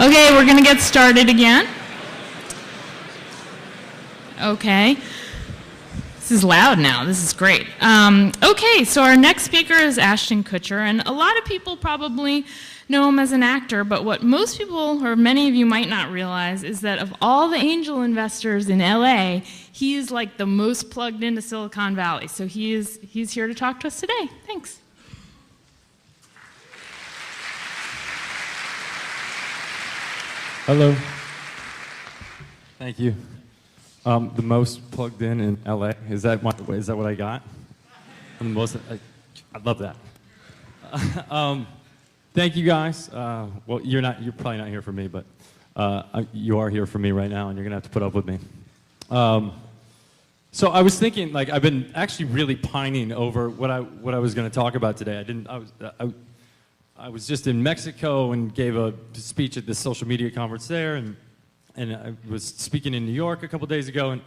Okay, we're going to get started again. Okay. This is loud now. This is great. Okay, so our next speaker is Ashton Kutcher, and a lot of people probably know him as an actor, but what most people, or many of you might not realize, is that of all the angel investors in LA, he is like the most plugged into Silicon Valley. So he's here to talk to us today. Thanks. Hello. Thank you. The most plugged in LA. Is that what I got? I'm the most. I love that. Thank you guys. Well, you're probably not here for me, but you are here for me right now, and you're gonna have to put up with me. So I was thinking, like, I've been actually really pining over what I was gonna talk about today. I was just in Mexico and gave a speech at this social media conference there, and I was speaking in New York a couple days ago,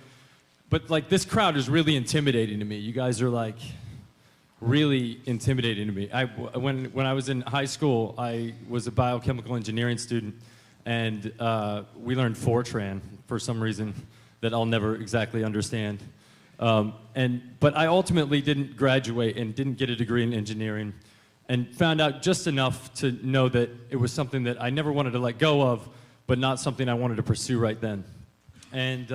but like this crowd is really intimidating to me. You guys are like really intimidating to me. When I was in high school, I was a biochemical engineering student, and we learned Fortran for some reason that I'll never exactly understand. But I ultimately didn't graduate and didn't get a degree in engineering, and found out just enough to know that it was something that I never wanted to let go of, but not something I wanted to pursue right then. And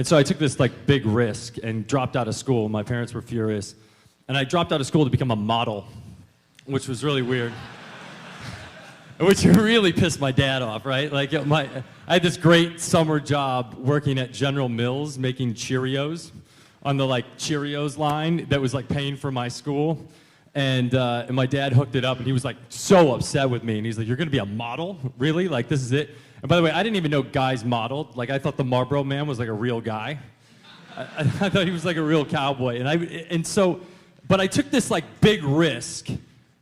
so I took this like big risk and dropped out of school. My parents were furious. And I dropped out of school to become a model, which was really weird. Which really pissed my dad off, right? Like I had this great summer job working at General Mills making Cheerios on the like Cheerios line that was like paying for my school. And my dad hooked it up, and he was like so upset with me. And he's like, "You're gonna be a model? Really? Like this is it?" And by the way, I didn't even know guys modeled. Like I thought the Marlboro Man was like a real guy. I thought he was like a real cowboy. But I took this like big risk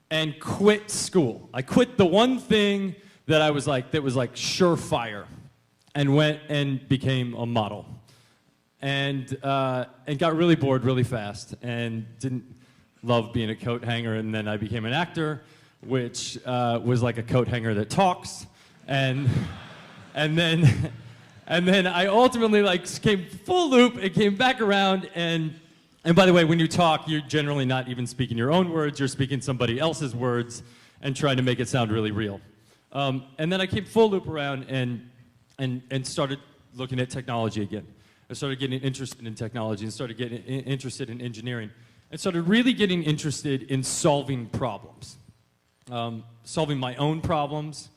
and quit school. I quit the one thing that was like surefire, and went and became a model, and got really bored really fast, and didn't love being a coat hanger. And then I became an actor, which was like a coat hanger that talks, and then I ultimately like came full loop and came back around. And by the way, when you talk, you're generally not even speaking your own words, you're speaking somebody else's words and trying to make it sound really real. And then I came full loop around and started looking at technology again. I started getting interested in technology and started getting interested in engineering, and started really getting interested in solving problems. Solving my own problems,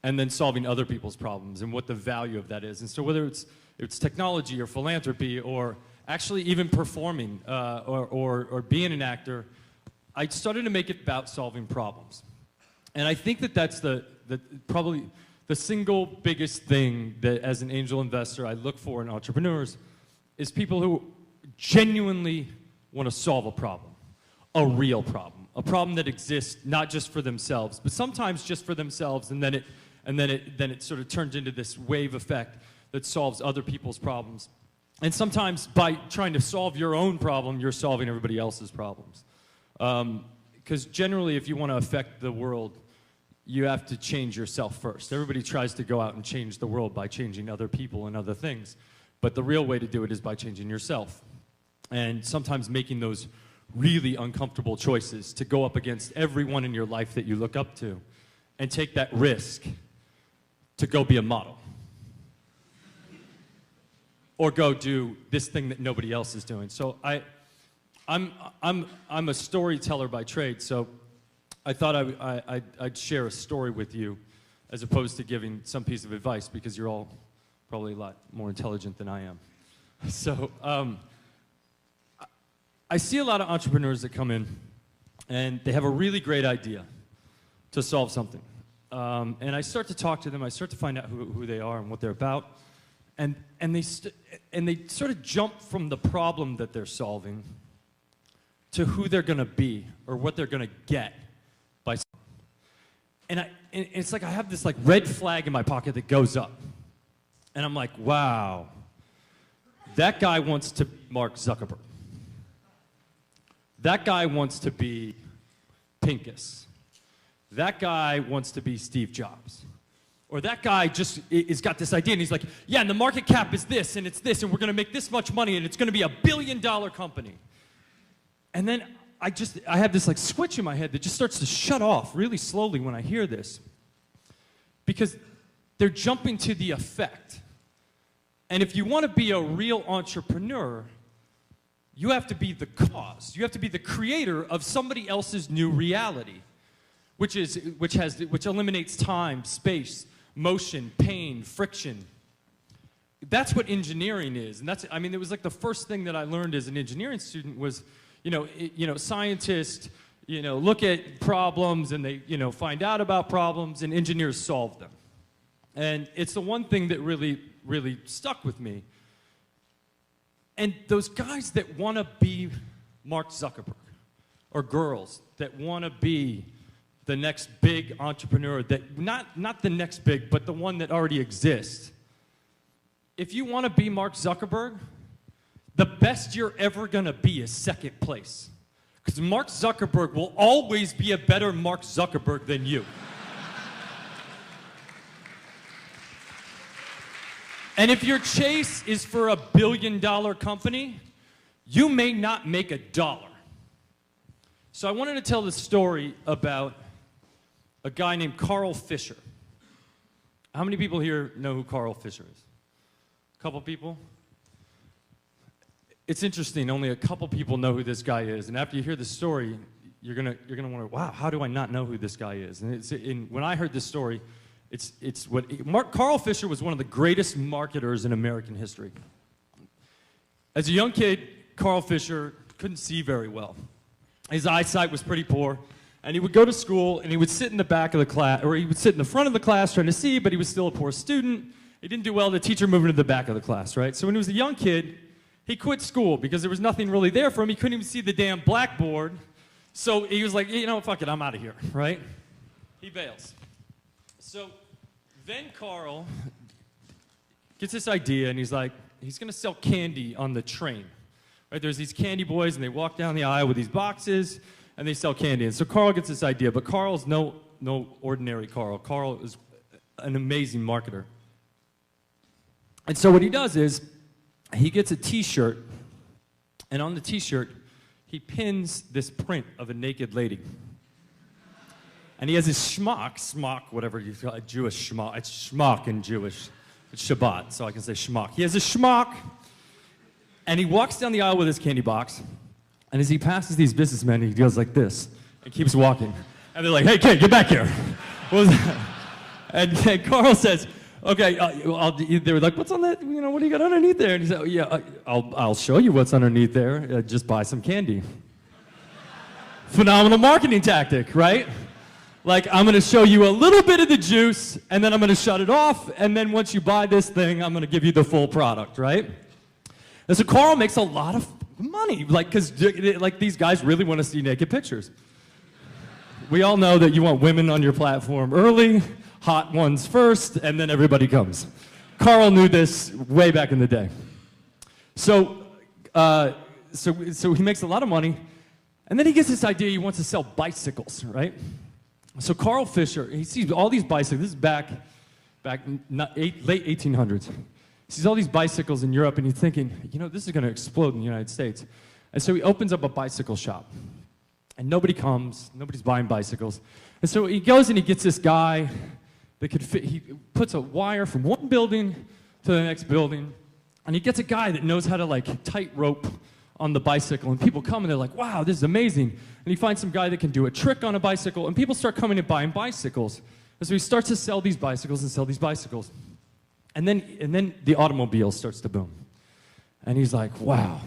and then solving other people's problems, and what the value of that is. And so whether it's technology or philanthropy, or actually even performing or being an actor, I started to make it about solving problems. And I think that that's probably the single biggest thing that as an angel investor I look for in entrepreneurs, is people who genuinely want to solve a problem, a real problem, a problem that exists not just for themselves, but sometimes just for themselves, and then it sort of turns into this wave effect that solves other people's problems. And sometimes by trying to solve your own problem, you're solving everybody else's problems. Because generally, if you want to affect the world, you have to change yourself first. Everybody tries to go out and change the world by changing other people and other things. But the real way to do it is by changing yourself. And sometimes making those really uncomfortable choices to go up against everyone in your life that you look up to, and take that risk to go be a model. Or go do this thing that nobody else is doing. So I'm a storyteller by trade, so I thought I'd share a story with you as opposed to giving some piece of advice, because you're all probably a lot more intelligent than I am. So I see a lot of entrepreneurs that come in and they have a really great idea to solve something. And I start to talk to them, I start to find out who they are and what they're about. And they sort of jump from the problem that they're solving to who they're going to be or what they're going to get by solving. And it's like I have this like red flag in my pocket that goes up. And I'm like, wow, that guy wants to be Mark Zuckerberg. That guy wants to be Pincus. That guy wants to be Steve Jobs. Or that guy just is got this idea, and he's like, yeah, and the market cap is this, and it's this, and we're going to make this much money, and it's going to be $1 billion company. And then I have this like switch in my head that just starts to shut off really slowly when I hear this. Because they're jumping to the effect. And if you want to be a real entrepreneur, you have to be the cause. You have to be the creator of somebody else's new reality, which eliminates time, space, motion, pain, friction. That's what engineering is. And it was like the first thing that I learned as an engineering student was, scientists, look at problems and they, find out about problems, and engineers solve them. And it's the one thing that really, really stuck with me. And those guys that want to be Mark Zuckerberg, or girls that want to be the next big entrepreneur, that not the next big, but the one that already exists. If you want to be Mark Zuckerberg, the best you're ever going to be is second place. Because Mark Zuckerberg will always be a better Mark Zuckerberg than you. And if your chase is for $1 billion company, you may not make $1. So I wanted to tell the story about a guy named Carl Fisher. How many people here know who Carl Fisher is? A couple people? It's interesting, only a couple people know who this guy is. And after you hear the story, you're gonna wonder, wow, how do I not know who this guy is? And when I heard this story, Carl Fisher was one of the greatest marketers in American history. As a young kid, Carl Fisher couldn't see very well. His eyesight was pretty poor, and he would go to school, and he would sit in the back of the class, or he would sit in the front of the class trying to see, but he was still a poor student. He didn't do well. The teacher moved him to the back of the class, right? So when he was a young kid, he quit school because there was nothing really there for him. He couldn't even see the damn blackboard. So he was like, fuck it, I'm out of here, right? He bails. So then Carl gets this idea, and he's like, he's going to sell candy on the train. Right? There's these candy boys, and they walk down the aisle with these boxes, and they sell candy. And so Carl gets this idea, but Carl's no ordinary Carl. Carl is an amazing marketer. And so what he does is he gets a T-shirt, and on the T-shirt, he pins this print of a naked lady. And he has his schmuck, whatever you call it, Jewish schmuck. It's schmuck in Jewish. It's Shabbat, so I can say schmuck. He has a schmuck, and he walks down the aisle with his candy box, and as he passes these businessmen, he goes like this, and keeps walking. And they're like, hey, kid, get back here. What was that? And Carl says, okay, they were like, what's on that, what do you got underneath there? And he said, yeah, I'll show you what's underneath there. Just buy some candy. Phenomenal marketing tactic, right? Like, I'm going to show you a little bit of the juice, and then I'm going to shut it off, and then once you buy this thing, I'm going to give you the full product, right? And so Carl makes a lot of money, because these guys really want to see naked pictures. We all know that you want women on your platform early, hot ones first, and then everybody comes. Carl knew this way back in the day. So he makes a lot of money, and then he gets this idea he wants to sell bicycles, right? So Carl Fisher, he sees all these bicycles. This is back late 1800s. He sees all these bicycles in Europe, and he's thinking, this is going to explode in the United States. And so he opens up a bicycle shop. And nobody comes. Nobody's buying bicycles. And so he goes and he gets this guy that could fit. He puts a wire from one building to the next building. And he gets a guy that knows how to, tightrope on the bicycle. And people come, and they're like, wow, this is amazing. And he finds some guy that can do a trick on a bicycle. And people start coming and buying bicycles. And so he starts to sell these bicycles and sell these bicycles. And then the automobile starts to boom. And he's like, wow,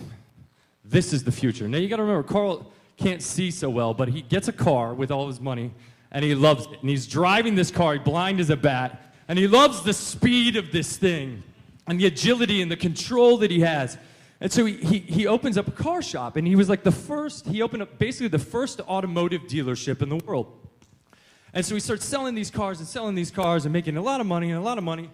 this is the future. Now, you got to remember, Carl can't see so well, but he gets a car with all his money, and he loves it. And he's driving this car, blind as a bat, and he loves the speed of this thing and the agility and the control that he has. And so he opens up a car shop, and he was like he opened up basically the first automotive dealership in the world. And so he starts selling these cars and making a lot of money.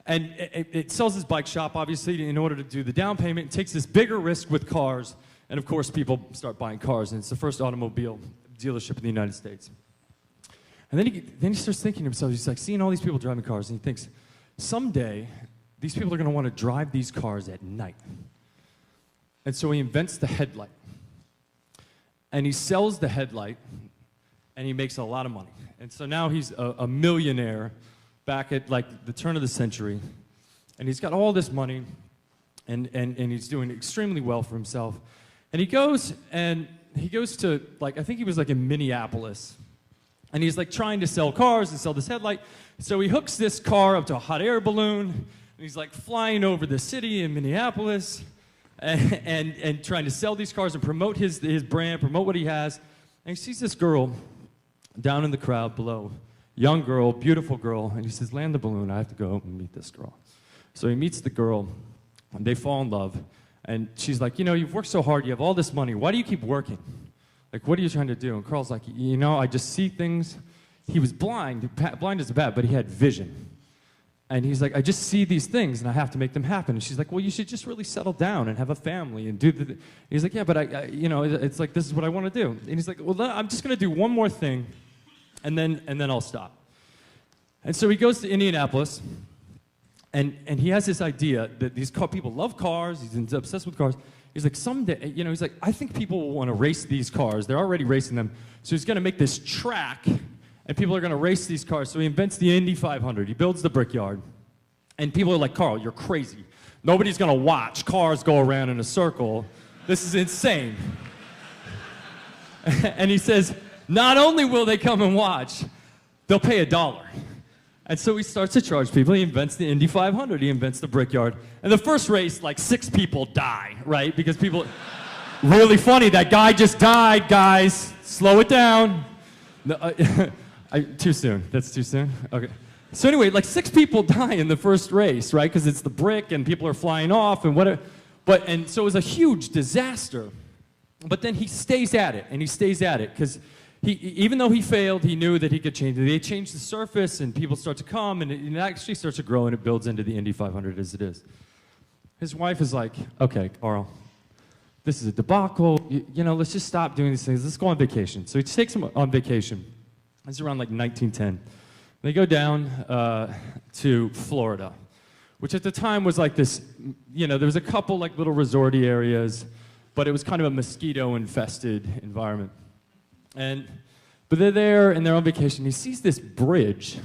And it sells his bike shop, obviously, in order to do the down payment. It takes this bigger risk with cars. And, of course, people start buying cars. And it's the first automobile dealership in the United States. And then he starts thinking to himself, he's like seeing all these people driving cars, and he thinks, someday, these people are going to want to drive these cars at night. And so he invents the headlight. And he sells the headlight, and he makes a lot of money. And so now he's a millionaire back at like the turn of the century. And he's got all this money, and he's doing extremely well for himself. And he goes to, like, I think he was like in Minneapolis. And he's like trying to sell cars and sell this headlight. So he hooks this car up to a hot air balloon. And he's like flying over the city in Minneapolis and trying to sell these cars and promote his brand, promote what he has. And he sees this girl down in the crowd below. Young girl, beautiful girl. And he says, land the balloon. I have to go and meet this girl. So he meets the girl. And they fall in love. And she's like, you know, you've worked so hard. You have all this money. Why do you keep working? Like, what are you trying to do? And Carl's like, you know, I just see things. He was blind. Blind is bad, but he had vision. And he's like, I just see these things, and I have to make them happen. And she's like, well, you should just really settle down and have a family and do the... He's like, yeah, but I you know, it's like, this is what I want to do. And he's like, well, I'm just going to do one more thing, and then I'll stop. And so he goes to Indianapolis, and he has this idea that these people love cars. He's obsessed with cars. He's like, someday, you know, he's like, I think people will want to race these cars. They're already racing them. So he's going to make this track, and people are going to race these cars. So he invents the Indy 500. He builds the Brickyard. And people are like, Carl, you're crazy. Nobody's going to watch cars go around in a circle. This is insane. And he says, not only will they come and watch, they'll pay $1. And so he starts to charge people. He invents the Indy 500. He invents the Brickyard. And the first race, like 6 people die, right? Because people, really funny, that guy just died, guys. Slow it down. No, too soon. That's too soon? Okay. So anyway, like 6 people die in the first race, right? Because it's the brick and people are flying off and whatever. And so it was a huge disaster. But then he stays at it, and he stays at it because even though he failed, he knew that he could change it. They changed the surface, and people start to come, and it actually starts to grow, and it builds into the Indy 500 as it is. His wife is like, okay, Carl, this is a debacle. You know, let's just stop doing these things. Let's go on vacation. So he takes him on vacation. It's around like 1910. They go down to Florida, which at the time was like this, you know, there was a couple like little resorty areas, but it was kind of a mosquito-infested environment. But they're there and they're on vacation. He sees this bridge,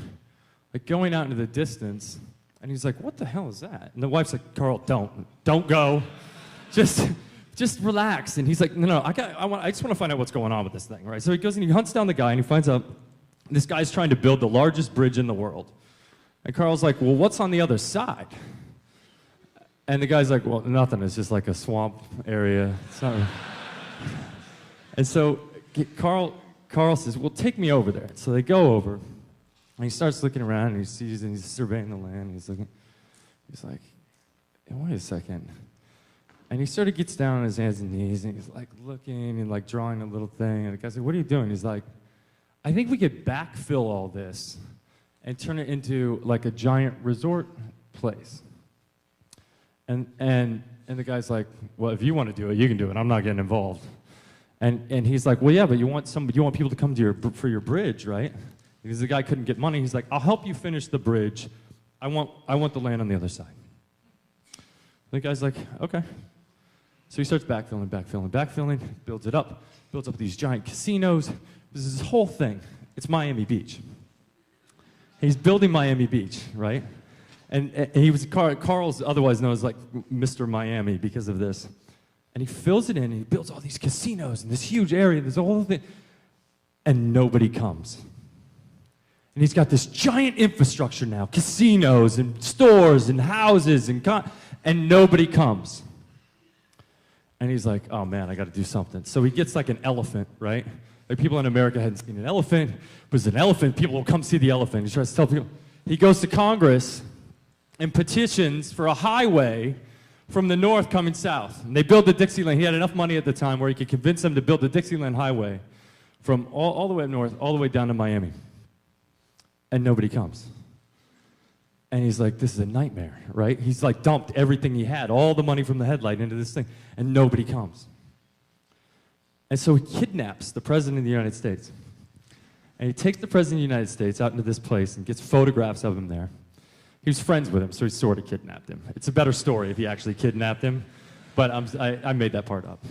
like going out into the distance, and he's like, "What the hell is that?" And the wife's like, "Carl, don't go, just relax." And he's like, "No, I just want to find out what's going on with this thing, right?" So he goes and he hunts down the guy, and he finds out this guy's trying to build the largest bridge in the world. And Carl's like, "Well, what's on the other side?" And the guy's like, "Well, nothing. It's just like a swamp area." It's not really... And so Carl says, "Well, take me over there." So they go over, and he starts looking around, and he sees, and he's surveying the land. He's like, "Wait a second." And he sort of gets down on his hands and knees, and he's like looking and like drawing a little thing. And the guy's like, "What are you doing?" He's like, "I think we could backfill all this and turn it into like a giant resort place." And the guy's like, "Well, if you want to do it, you can do it. I'm not getting involved." And he's like, "Well, yeah, but you want people to come to for your bridge, right?" Because the guy couldn't get money. He's like, "I'll help you finish the bridge. I want the land on the other side." The guy's like, "Okay." So he starts backfilling, builds up these giant casinos. This is his whole thing. It's Miami Beach. He's building Miami Beach, right? And he was Carl's otherwise known as like Mr. Miami because of this. And he fills it in, and he builds all these casinos in this huge area, there's a whole thing, and nobody comes. And he's got this giant infrastructure now, casinos and stores and houses, and nobody comes. And he's like, "Oh man, I got to do something." So he gets like an elephant, right? Like people in America hadn't seen an elephant, but it's an elephant, people will come see the elephant. He tries to tell people. He goes to Congress and petitions for a highway from the north coming south. And they build the Dixieland. He had enough money at the time where he could convince them to build the Dixieland Highway from all the way up north, all the way down to Miami. And nobody comes. And he's like, "This is a nightmare," right? He's like dumped everything he had, all the money from the headlight into this thing, and nobody comes. And so he kidnaps the President of the United States. And he takes the President of the United States out into this place and gets photographs of him there. He was friends with him, so he sort of kidnapped him. It's a better story if he actually kidnapped him, but I made that part up.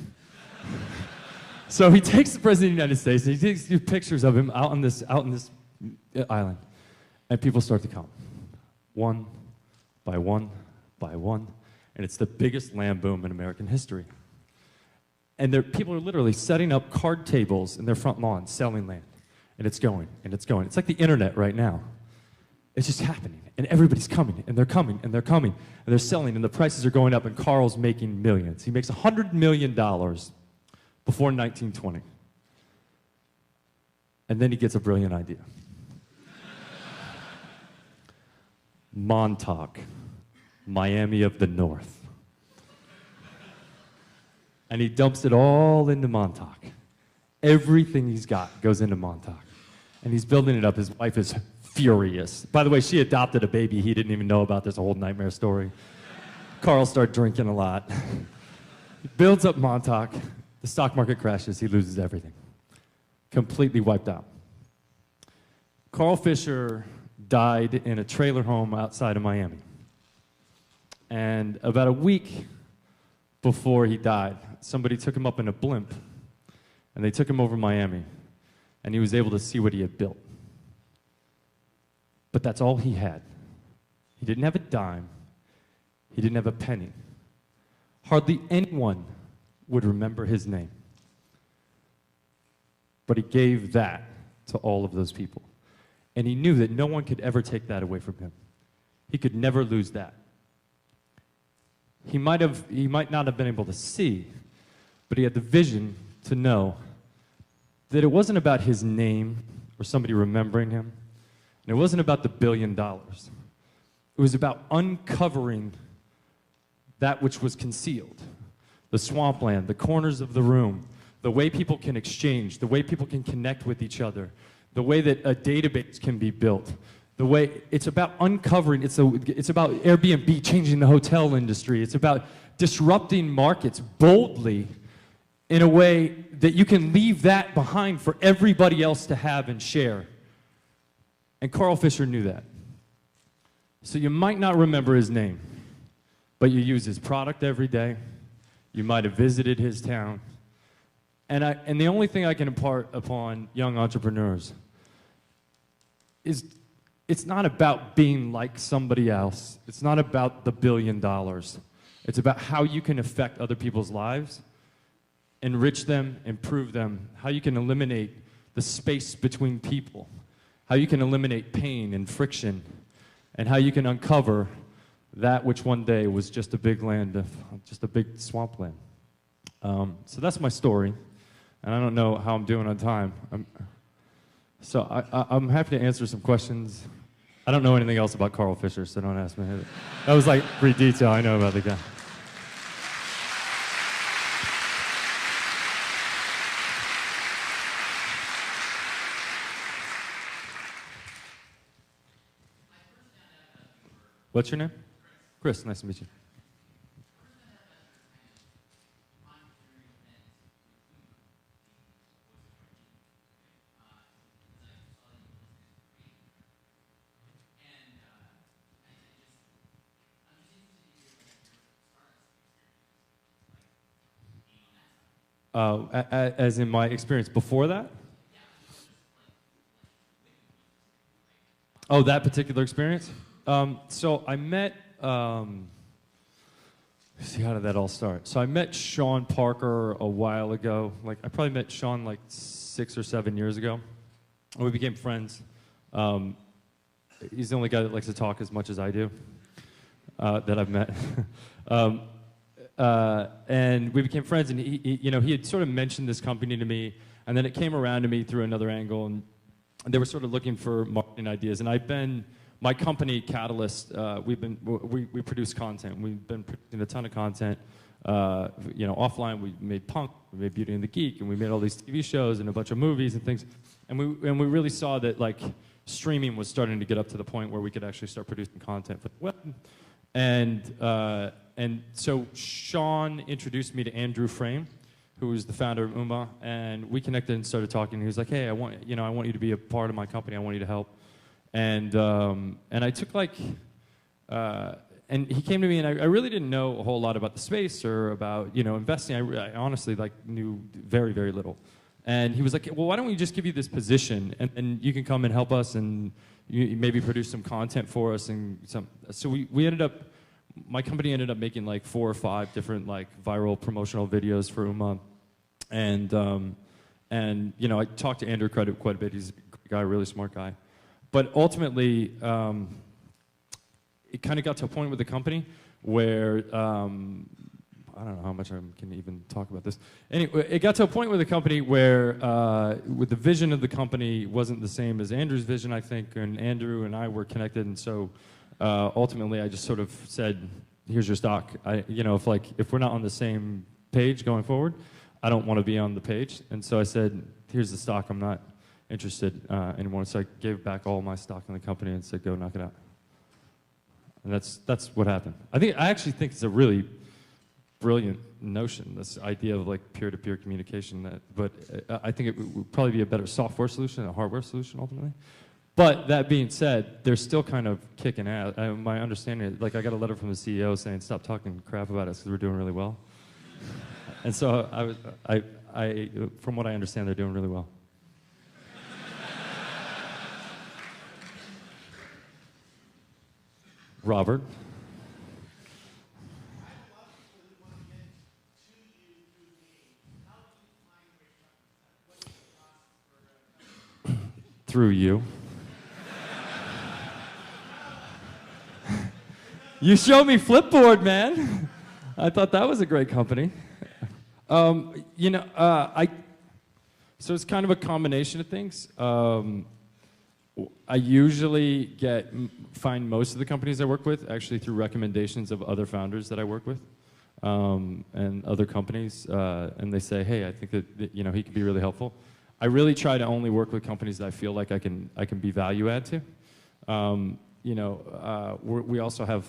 So he takes the President of the United States and he takes these pictures of him out in this island. And people start to come, one by one by one. And it's the biggest land boom in American history. And people are literally setting up card tables in their front lawn, selling land. And it's going, and it's going. It's like the internet right now. It's just happening. And everybody's coming, and they're coming, and they're coming. And they're selling, and the prices are going up, and Carl's making millions. He makes $100 million before 1920. And then he gets a brilliant idea. Montauk, Miami of the North. And he dumps it all into Montauk. Everything he's got goes into Montauk. And he's building it up. His wife is furious. By the way, she adopted a baby he didn't even know about. There's a whole nightmare story. Carl started drinking a lot. He builds up Montauk. The stock market crashes. He loses everything. Completely wiped out. Carl Fisher died in a trailer home outside of Miami. And about a week before he died, somebody took him up in a blimp, and they took him over Miami, and he was able to see what he had built. But that's all he had. He didn't have a dime. He didn't have a penny. Hardly anyone would remember his name. But he gave that to all of those people. And he knew that no one could ever take that away from him. He could never lose that. He might not have been able to see, but he had the vision to know that it wasn't about his name or somebody remembering him. And it wasn't about the $1 billion. It was about uncovering that which was concealed. The swampland, the corners of the room, the way people can exchange, the way people can connect with each other, the way that a database can be built, the way it's about uncovering, it's about Airbnb changing the hotel industry. It's about disrupting markets boldly in a way that you can leave that behind for everybody else to have and share. And Carl Fisher knew that. So you might not remember his name, but you use his product every day. You might have visited his town. And the only thing I can impart upon young entrepreneurs is it's not about being like somebody else. It's not about the $1 billion. It's about how you can affect other people's lives, enrich them, improve them, how you can eliminate the space between people, how you can eliminate pain and friction, and how you can uncover that which one day was just a big land, just a big swampland. So that's my story, and I don't know how I'm doing on time. I'm happy to answer some questions. I don't know anything else about Carl Fisher, so don't ask me. That was like pretty detail I know about the guy. What's your name? Chris, nice to meet you. As in my experience before that? Oh, that particular experience? So I met, let's see, how did that all start? So I met Sean Parker a while ago. Like, I probably met Sean like 6 or 7 years ago. And we became friends. He's the only guy that likes to talk as much as I do that I've met. And we became friends, and he had sort of mentioned this company to me, and then it came around to me through another angle, and they were sort of looking for marketing ideas. And my company, Catalyst, we produce content. We've been producing a ton of content, offline. We made Punk, we made Beauty and the Geek, and we made all these TV shows and a bunch of movies and things. And we really saw that like streaming was starting to get up to the point where we could actually start producing content for the web. And so Sean introduced me to Andrew Frame, who was the founder of Uma, and we connected and started talking. He was like, "Hey, I want you to be a part of my company. I want you to help." And I took and he came to me, and I really didn't know a whole lot about the space or about investing. I honestly knew very, very little. And he was like, "Well, why don't we just give you this position, and you can come and help us, and you maybe produce some content for us." And so we ended up. My company ended up making like 4 or 5 different viral promotional videos for Uma, and I talked to Andrew quite a bit. He's a great guy, really smart guy, but ultimately it kind of got to a point with the company where I don't know how much I can even talk about this. Anyway, it got to a point with the company where with the vision of the company wasn't the same as Andrew's vision, I think, and Andrew and I were connected, and so. Ultimately, I just sort of said, "Here's your stock." If we're not on the same page going forward, I don't want to be on the page. And so I said, "Here's the stock. I'm not interested anymore." So I gave back all my stock in the company and said, "Go knock it out." And that's what happened. I actually think it's a really brilliant notion, this idea of peer-to-peer communication. But I think it would probably be a better software solution than a hardware solution ultimately. But that being said, they're still kind of kicking ass. My understanding is, I got a letter from the CEO saying, "Stop talking crap about us because we're doing really well." And so from what I understand, they're doing really well. Robert. Through you. You showed me Flipboard, man. I thought that was a great company. So it's kind of a combination of things. I usually find most of the companies I work with actually through recommendations of other founders that I work with, and other companies, and they say, "Hey, I think that he could be really helpful." I really try to only work with companies that I feel like I can be value add to. We also have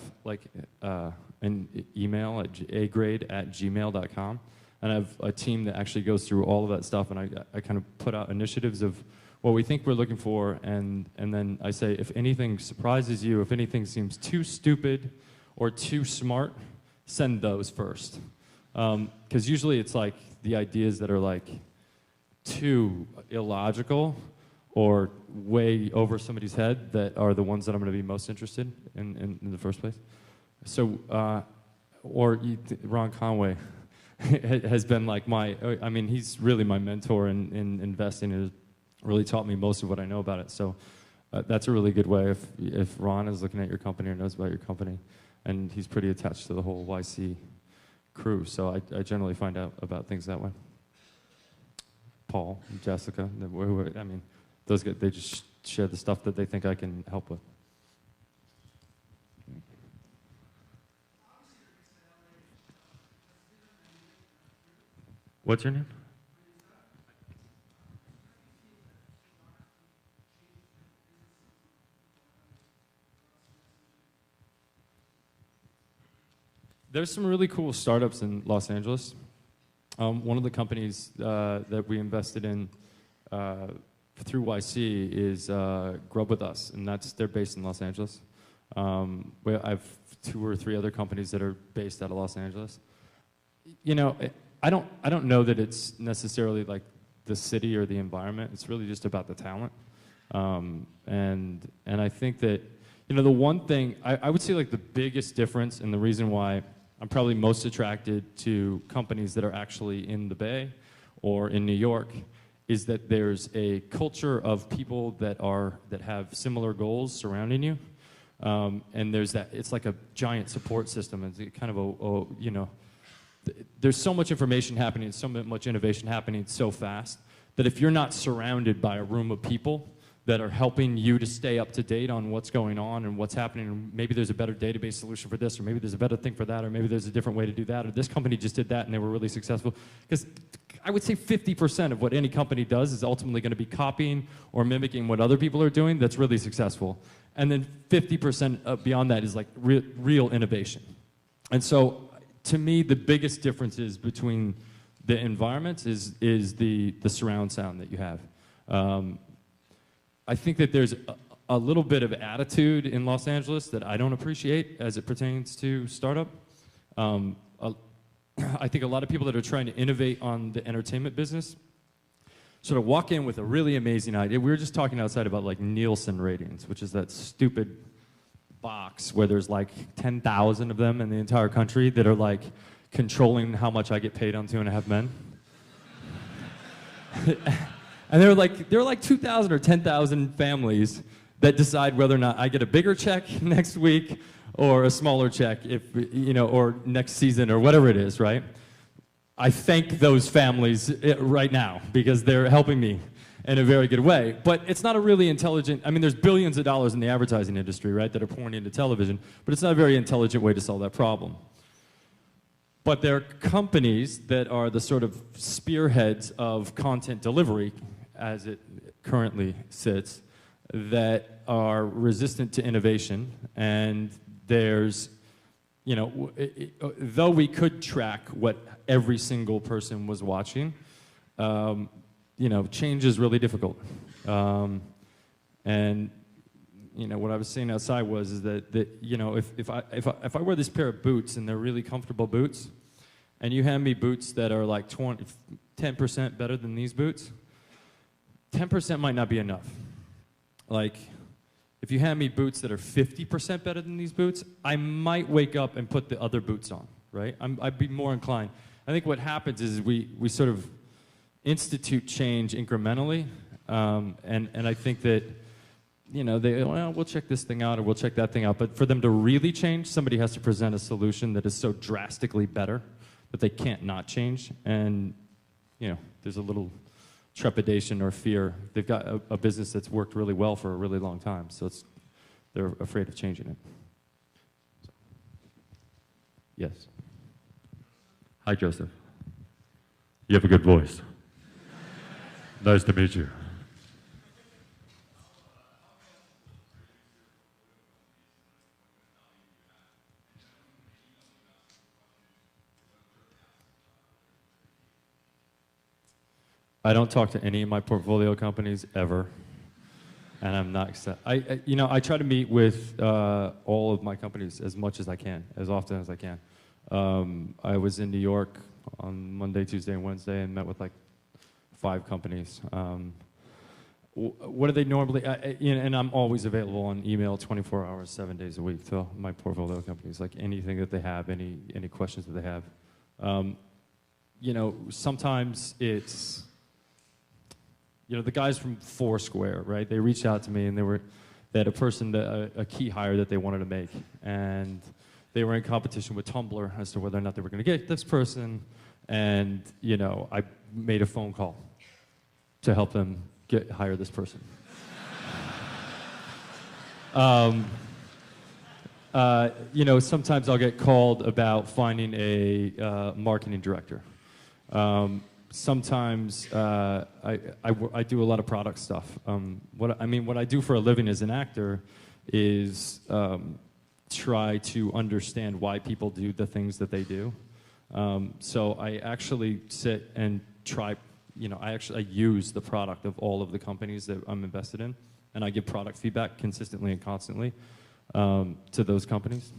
an email at agrade@gmail.com, and I have a team that actually goes through all of that stuff, and I kind of put out initiatives of what we think we're looking for, and then I say, if anything surprises you, if anything seems too stupid or too smart, send those first. Because usually it's the ideas that are too illogical or way over somebody's head that are the ones that I'm going to be most interested in the first place. So, Ron Conway has been he's really my mentor in investing and has really taught me most of what I know about it. So that's a really good way if Ron is looking at your company or knows about your company, and he's pretty attached to the whole YC crew. So I generally find out about things that way. Paul, Jessica, those guys, they just share the stuff that they think I can help with. What's your name? There's some really cool startups in Los Angeles. One of the companies that we invested in through YC is Grub With Us, and they're based in Los Angeles. I have 2 or 3 other companies that are based out of Los Angeles. I don't know that it's necessarily the city or the environment. It's really just about the talent. And I think that the one thing I would say the biggest difference and the reason why I'm probably most attracted to companies that are actually in the Bay or in New York is that there's a culture of people that have similar goals surrounding you, and there's it's like a giant support system. It's kind of there's so much information happening, so much innovation happening so fast that if you're not surrounded by a room of people that are helping you to stay up to date on what's going on and what's happening, and maybe there's a better database solution for this, or maybe there's a better thing for that, or maybe there's a different way to do that, or this company just did that and they were really successful. Because I would say 50% of what any company does is ultimately going to be copying or mimicking what other people are doing that's really successful. And then 50% beyond that is real innovation. And so to me, the biggest differences between The environment is the surround sound that you have. I think that there's a little bit of attitude in Los Angeles that I don't appreciate as it pertains to startup. I think a lot of people that are trying to innovate on the entertainment business sort of walk in with a really amazing idea. We were just talking outside about like Nielsen ratings, which is that stupid box where there's like 10,000 of them in the entire country that are like controlling how much I get paid on 2.5 Men. And there are like 2,000 or 10,000 families that decide whether or not I get a bigger check next week or a smaller check, if you know, or next season or whatever it is, right? I thank those families right now because they're helping me in a very good way. But it's not a really intelligent, I mean, there's billions of dollars in the advertising industry, right, that are pouring into television, but it's not a very intelligent way to solve that problem. But there are companies that are the sort of spearheads of content delivery, as it currently sits, that are resistant to innovation. And there's, you know, though we could track what every single person was watching, you know, change is really difficult. And you know, what I was saying outside was that you know, if I wear this pair of boots and they're really comfortable boots, and you hand me boots that are like 10% better than these boots, 10% might not be enough. Like, if you hand me boots that are 50% better than these boots, I might wake up and put the other boots on, right? I'd be more inclined. I think what happens is we sort of institute change incrementally, and I think that, you know, well, we'll check this thing out or we'll check that thing out, but for them to really change, somebody has to present a solution that is so drastically better that they can't not change, and, you know, there's a little trepidation or fear. They've got a business that's worked really well for a really long time, so they're afraid of changing it. So. Yes. Hi, Joseph. You have a good voice. Nice to meet you. I don't talk to any of my portfolio companies ever, and I'm not excited. You know, I try to meet with all of my companies as much as I can, as often as I can. I was in New York on Monday, Tuesday, and Wednesday, and met with like 5 companies. What do they normally? You know, and I'm always available on email, 24 hours, 7 days a week to my portfolio companies. Like anything that they have, any questions that they have. You know, sometimes it's. You know, the guys from Foursquare, right? They reached out to me and they had a person, a key hire that they wanted to make. And they were in competition with Tumblr as to whether or not they were going to get this person. And, you know, I made a phone call to help them hire this person. You know, sometimes I'll get called about finding a marketing director. Sometimes I do a lot of product stuff. What I do for a living as an actor is try to understand why people do the things that they do. So I actually sit and try, you know, I use the product of all of the companies that I'm invested in, and I give product feedback consistently and constantly to those companies.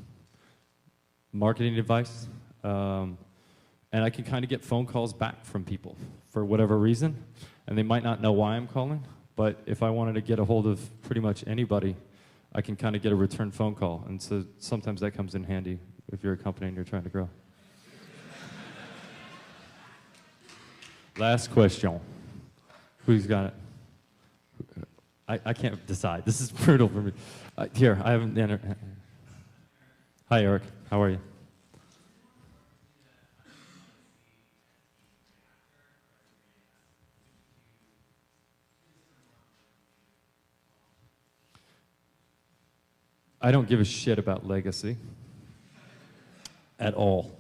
Marketing advice. And I can kind of get phone calls back from people for whatever reason, and they might not know why I'm calling, but if I wanted to get a hold of pretty much anybody, I can kind of get a return phone call, and so sometimes that comes in handy if you're a company and you're trying to grow. Last question. Who's got it? I can't decide. This is brutal for me. Here, I haven't entered. Hi, Eric. How are you? I don't give a shit about legacy at all.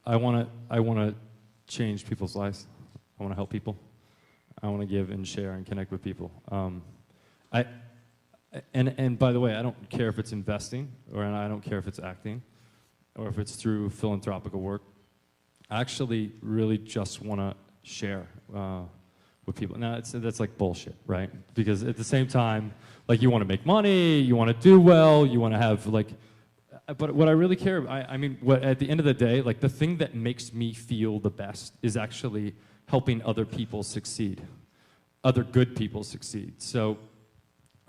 I want to change people's lives. I want to help people. I want to give and share and connect with people. And by the way, I don't care if it's investing, or I don't care if it's acting, or if it's through philanthropical work. actually really just want to share with people. Now, that's like bullshit, right? Because at the same time, like, you want to make money, you want to do well, you want to have, like, but what I really care, I mean, at the end of the day, like, the thing that makes me feel the best is actually helping other people succeed, other good people succeed. So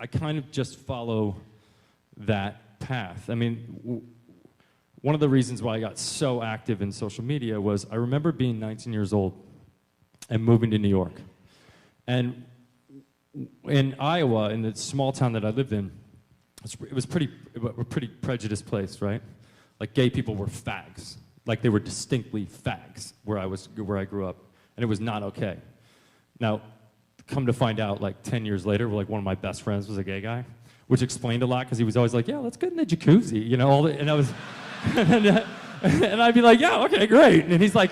I kind of just follow that path. I mean, one of the reasons why I got so active in social media was I remember being 19 years old and moving to New York. And in Iowa, in the small town that I lived in, it was a pretty prejudiced place, right? Like, gay people were fags. Like, they were distinctly fags where I grew up, and it was not okay. Now, come to find out, like 10 years later, like, one of my best friends was a gay guy, which explained a lot, because he was always like, yeah, let's get in the jacuzzi, you know, and I was, and I'd be like, yeah, okay, great. And he's like,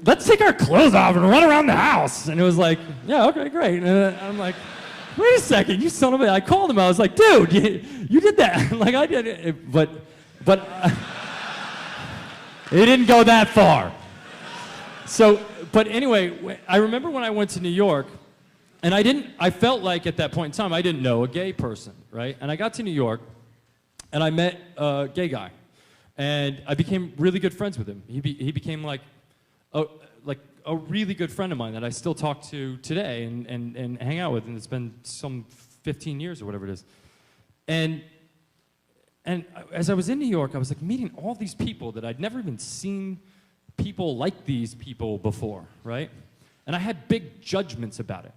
let's take our clothes off and run around the house. And it was like, yeah, okay, great. And I'm like, wait a second, you son of a... I called him, I was like, dude, you did that. Like, I did it, but it didn't go that far. So, but anyway, I remember when I went to New York, and I felt like at that point in time, I didn't know a gay person, right? And I got to New York, and I met a gay guy. And I became really good friends with him. He became like a really good friend of mine that I still talk to today and hang out with, and it's been some 15 years or whatever it is. And as I was in New York, I was like meeting all these people that I'd never even seen people like these people before, right? And I had big judgments about it.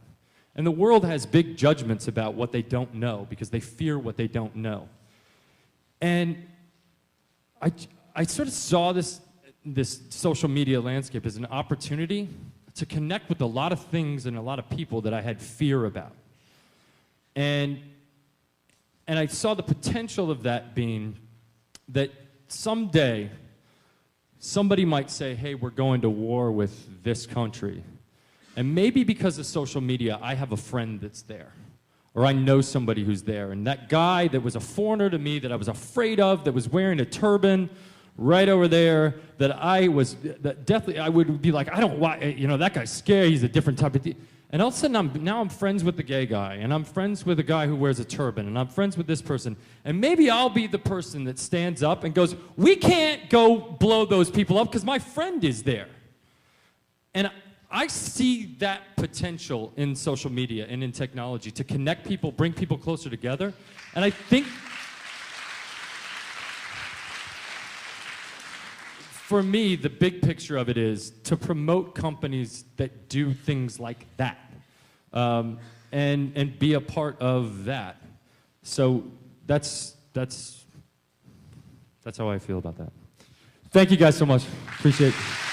And the world has big judgments about what they don't know because they fear what they don't know. And I sort of saw this social media landscape as an opportunity to connect with a lot of things and a lot of people that I had fear about. And I saw the potential of that being that someday somebody might say, hey, we're going to war with this country. And maybe because of social media, I have a friend that's there. Or I know somebody who's there. And that guy that was a foreigner to me, that I was afraid of, that was wearing a turban, right over there, that definitely I would be like, I don't want, you know, that guy's scary, he's a different type of and all of a sudden now I'm friends with the gay guy, and I'm friends with a guy who wears a turban, and I'm friends with this person, and maybe I'll be the person that stands up and goes, we can't go blow those people up because my friend is there. And I see that potential in social media and in technology to connect people, bring people closer together, and I think for me, the big picture of it is to promote companies that do things like that, and be a part of that. So that's how I feel about that. Thank you guys so much. Appreciate it.